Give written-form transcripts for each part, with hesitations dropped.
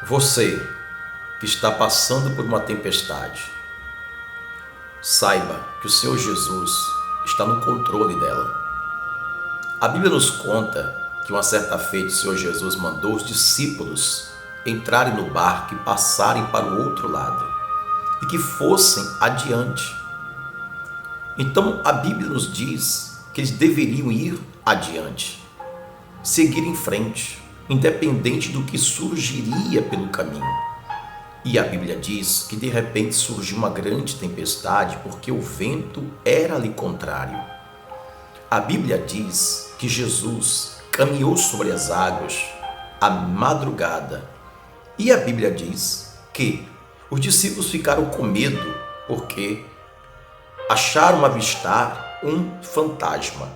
Você que está passando por uma tempestade, saiba que o Senhor Jesus está no controle dela. A Bíblia nos conta que uma certa feita o Senhor Jesus mandou os discípulos entrarem no barco e passarem para o outro lado e que fossem adiante. Então a Bíblia nos diz que eles deveriam ir adiante, seguir em frente, independente do que surgiria pelo caminho. E a Bíblia diz que de repente surgiu uma grande tempestade porque o vento era-lhe contrário. A Bíblia diz que Jesus caminhou sobre as águas à madrugada. E a Bíblia diz que os discípulos ficaram com medo porque acharam avistar um fantasma.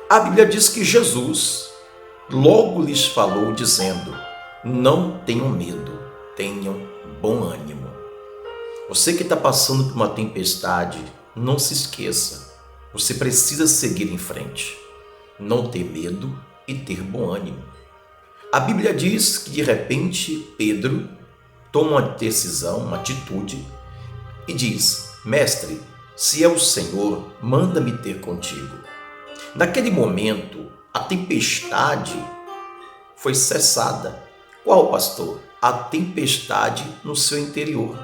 A Bíblia diz que Jesus logo lhes falou dizendo: não tenham medo, tenham bom ânimo. Você que está passando por uma tempestade, não se esqueça, você precisa seguir em frente, não ter medo e ter bom ânimo. A Bíblia diz que de repente Pedro toma uma decisão, uma atitude e diz: mestre, se é o Senhor, manda-me ter contigo. Naquele momento, a tempestade foi cessada. Qual, pastor? A tempestade no seu interior.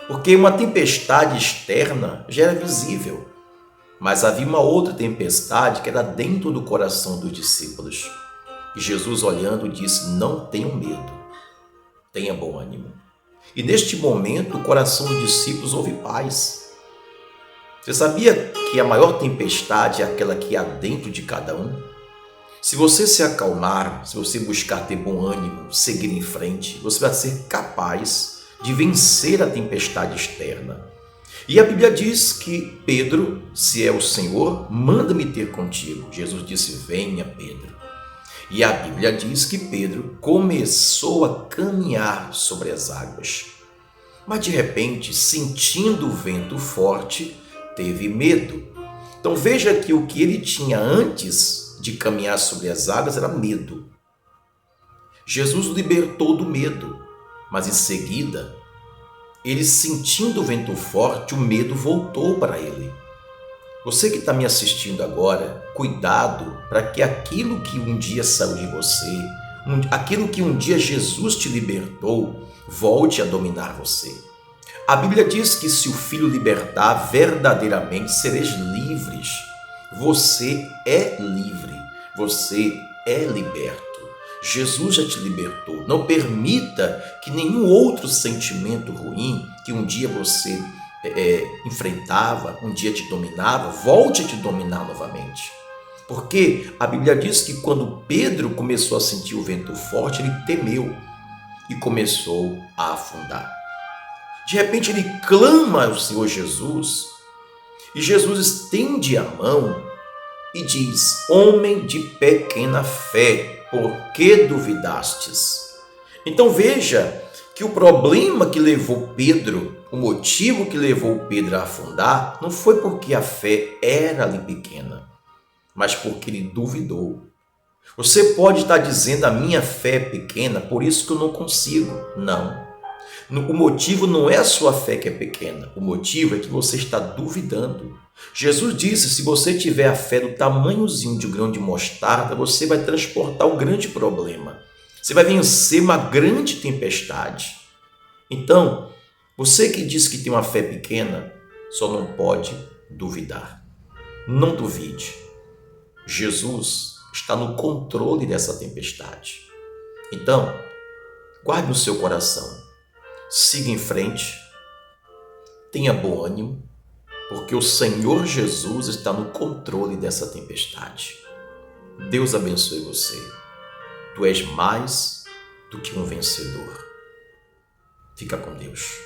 Porque uma tempestade externa já era visível, mas havia uma outra tempestade que era dentro do coração dos discípulos. E Jesus, olhando, disse: não tenham medo, tenha bom ânimo. E neste momento, o coração dos discípulos houve paz. Você sabia que a maior tempestade é aquela que há dentro de cada um? Se você se acalmar, se você buscar ter bom ânimo, seguir em frente, você vai ser capaz de vencer a tempestade externa. E a Bíblia diz que Pedro, se é o Senhor, manda-me ter contigo. Jesus disse: venha, Pedro. E a Bíblia diz que Pedro começou a caminhar sobre as águas. Mas de repente, sentindo o vento forte, teve medo. Então veja que o que ele tinha antes de caminhar sobre as águas era medo. Jesus o libertou do medo, mas em seguida, ele sentindo o vento forte, o medo voltou para ele. Você que está me assistindo agora, cuidado para que aquilo que um dia saiu de você, aquilo que um dia Jesus te libertou, volte a dominar você. A Bíblia diz que se o Filho libertar, verdadeiramente sereis livres. Você é livre, você é liberto. Jesus já te libertou. Não permita que nenhum outro sentimento ruim que um dia você enfrentava, um dia te dominava, volte a te dominar novamente. Porque a Bíblia diz que quando Pedro começou a sentir o vento forte, ele temeu e começou a afundar. De repente ele clama ao Senhor Jesus e Jesus estende a mão e diz: homem de pequena fé, por que duvidastes? Então veja que o problema que levou Pedro, o motivo que levou Pedro a afundar, não foi porque a fé era ali pequena, mas porque ele duvidou. Você pode estar dizendo: a minha fé é pequena, por isso que eu não consigo. Não. O motivo não é a sua fé que é pequena, o motivo é que você está duvidando. Jesus disse: se você tiver a fé do tamanhozinho de um grão de mostarda, você vai transportar um grande problema. Você vai vencer uma grande tempestade. Então, você que diz que tem uma fé pequena, só não pode duvidar. Não duvide. Jesus está no controle dessa tempestade. Então, guarde no seu coração. Siga em frente, tenha bom ânimo, porque o Senhor Jesus está no controle dessa tempestade. Deus abençoe você. Tu és mais do que um vencedor. Fica com Deus.